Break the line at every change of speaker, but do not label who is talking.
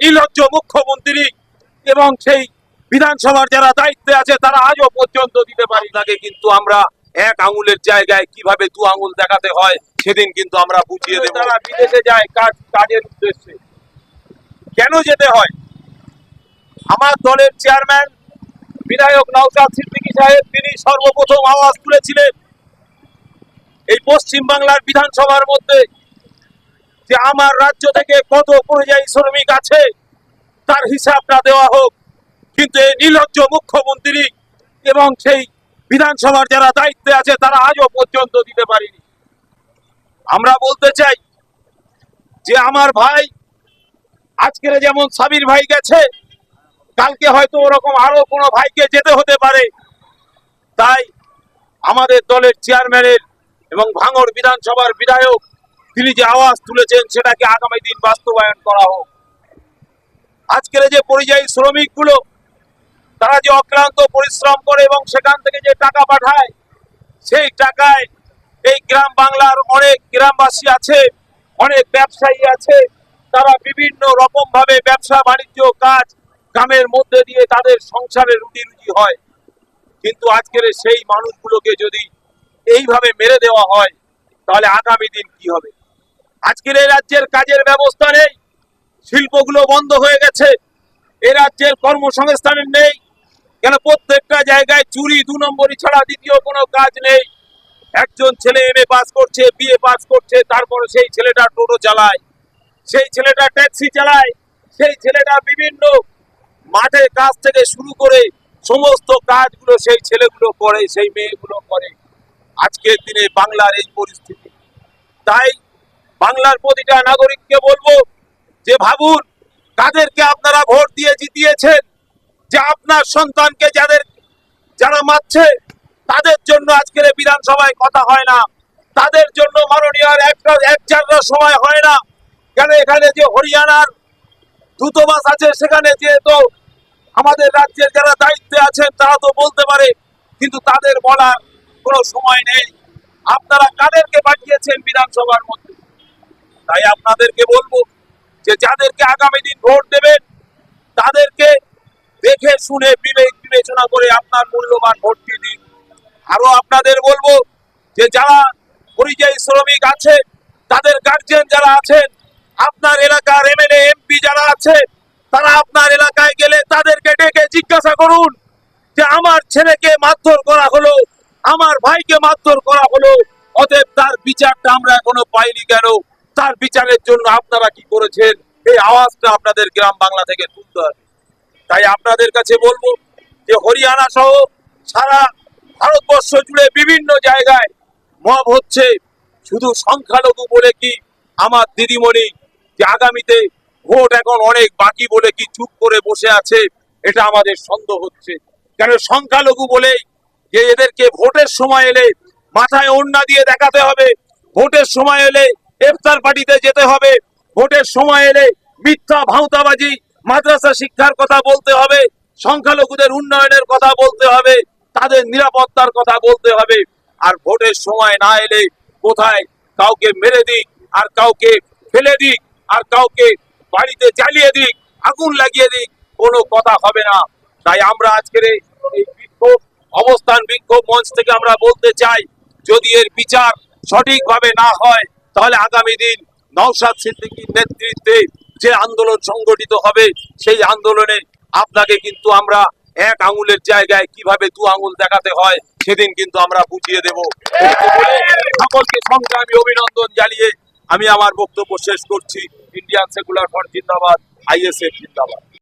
নির্লজ্জ মুখ্যমন্ত্রী এবং সেই বিধানসভার যারা দায়িত্বে আছে তারা আজও পর্যন্ত দিতে পারি তাকে কিন্তু আমরা এক আঙুলের জায়গায় কিভাবে দু আঙুল দেখাতে হয় সেদিন কিন্তু আমরা বুঝিয়ে দেব। তারা বিদেশে যায় কাজের উদ্দেশ্যে, কেন যেতে হয়? আমার দলের চেয়ারম্যান বিধায়ক নওশাদ সিদ্দিকী সাহেব তিনি সর্বপ্রথম আওয়াজ তুলেছিলেন এই পশ্চিম বাংলার বিধানসভার মধ্যে যে আমার রাজ্য থেকে কত পরিযায়ী শ্রমিক আছে তার হিসাবটা দেওয়া হোক। কিন্তু এই নির্লজ্জ মুখ্যমন্ত্রী এবং সেই বিধানসভার যারা দায়িত্বে আছে তারা আজও পর্যন্ত দিতে পারেনি। আমরা বলতে চাই যে আমার ভাই আজকের যেমন সাবির ভাই গেছে, কালকে হয়তো ওরকম আরো কোনো ভাইকে যেতে হতে পারে। তাই আমাদের দলের চেয়ারম্যানের এবং ভাঙড় বিধানসভার বিধায়ক তিনি যে আওয়াজ তুলেছেন সেটাকে আগামী দিন বাস্তবায়ন করা হোক। আজকের যে পরিযায়ী শ্রমিকগুলো তারা যে অক্লান্ত পরিশ্রম করে এবং সেখান থেকে যে টাকা পাঠায়, সেই টাকায় এই গ্রাম বাংলার অনেক গ্রামবাসী আছে, অনেক ব্যবসায়ী আছে, তারা বিভিন্ন রকম ভাবে ব্যবসা বাণিজ্য কাজ গ্রামের মধ্যে দিয়ে তাদের সংসারে রুটি রুজি হয়। কিন্তু আজকের সেই মানুষগুলোকে যদি এইভাবে মেরে দেওয়া হয় তাহলে আগামী দিন কি হবে? আজকের এই রাজ্যের কাজের ব্যবস্থা নেই, শিল্পগুলো বন্ধ হয়ে গেছে, এই রাজ্যের কর্মসংস্থান নেই। কেন প্রত্যেকটা জায়গায় চুরি, 2 নম্বরই ছাড়া দ্বিতীয় কোনো কাজ নেই। একজন ছেলে এমএ পাস করছে, বিএ পাস করছে, তারপরে সেই ছেলেটা টোটো চালায়, সেই ছেলেটা ট্যাক্সি চালায়, সেই ছেলেটা বিভিন্ন মাঠে কাজ থেকে শুরু করে সমস্ত কাজগুলো সেই ছেলেগুলো করে, সেই মেয়েগুলো করে। আজকের দিনে বাংলার এই পরিস্থিতি। তাই বাংলার প্রতিটা নাগরিককে বলবো যে ভাবুন কাদেরকে আপনারা ভোট দিয়ে জিতিয়েছেন, যে আপনার সন্তানকে যারা মারছে তাদের জন্য আজকের বিধানসভায় কথা হয় না, তাদের জন্য মাননীয় এক জায়গা সময় হয় না। কেন এখানে যে হরিয়ানার দূতাবাস আছে সেখানে যেহেতু আমাদের রাজ্যের যারা দায়িত্বে আছেন তারা তো বলতে পারে, কিন্তু তাদের বলার কোনো সময় নেই। আপনারা কাদেরকে পাঠিয়েছেন বিধানসভার মধ্যে? তাই আপনাদেরকে বলবো যে যাদেরকে আগামী দিন ভোট দেবেন তাদেরকে দেখে শুনে বিবেচনা করে আপনার মূল্যবান ভোটটি দিন। আরো আপনাদের বলবো যে যারা পরিযায়ী শ্রমিক আছে তাদের গার্জিয়ান যারা আছেন, আপনার এলাকার এমএলএ এমপি যারা আছে তারা আপনার এলাকায় গেলে তাদেরকে ডেকে জিজ্ঞাসা করুন যে আমার ছেলেকে মারধর করা হলো, আমার ভাইকে মারধর করা হলো, অতএব তার বিচারটা আমরা এখনো পাইনি কেন, তার বিচারের জন্য আপনারা কি করেছেন? এই আওয়াজটা আপনাদের গ্রাম বাংলা থেকে তুলতে হবে। তাই আপনাদের কাছে বলবো যে হরিয়ানা সহ সারা ভারতবর্ষ জুড়ে বিভিন্ন জায়গায় মব হচ্ছে, শুধু সংখ্যালঘু বলে কি আমার দিদিমণি যে আগামীতে ভোট এখন অনেক বাকি বলে কি চুপ করে বসে আছে, এটা আমাদের সন্দেহ হচ্ছে। কেন সংখ্যালঘু বলেই যে এদেরকে ভোটের সময় এলে মাথায় ওড়না দিয়ে দেখাতে হবে, ভোটের সময় এলে ইফতার পার্টিতে যেতে হবে, ভোটের সময় এলে মিথ্যা ভাঁওতাবাজি মাদ্রাসা শিক্ষার কথা বলতে হবে, সংখ্যালঘুদের উন্নয়নের কথা বলতে হবে, তাদের নিরাপত্তার কথা বলতে হবে। আর ভোটের সময় না এলে কোথায় কাউকে মেরে দিক, আর কাউকে ফেলে দিক, আর কাউকে বাড়িতে জ্বালিয়ে দিক, আগুন লাগিয়ে দিক, কোনো কথা হবে না। তাই আমরা আজকের এই বিক্ষোভ অবস্থান বিক্ষোভ মঞ্চ থেকে আমরা বলতে চাই, যদি এর বিচার সঠিকভাবে না হয় তাহলে আগামী দিন নওশাদ সিদ্দিকীর নেতৃত্বে যে আন্দোলন সংগঠিত হবে সেই আন্দোলনে আপনাকে কিন্তু আমরা এক আঙুলের জায়গায় কিভাবে দু আঙুল দেখাতে হয় সেদিন কিন্তু আমরা বুঝিয়ে দেব। সকলকে সংগ্রামী অভিনন্দন জানিয়ে আমি আমার বক্তব্য শেষ করছি। ইন্ডিয়ান সেকুলার ফ্রন্ট জিন্দাবাদ, আইএসএফ জিন্দাবাদ।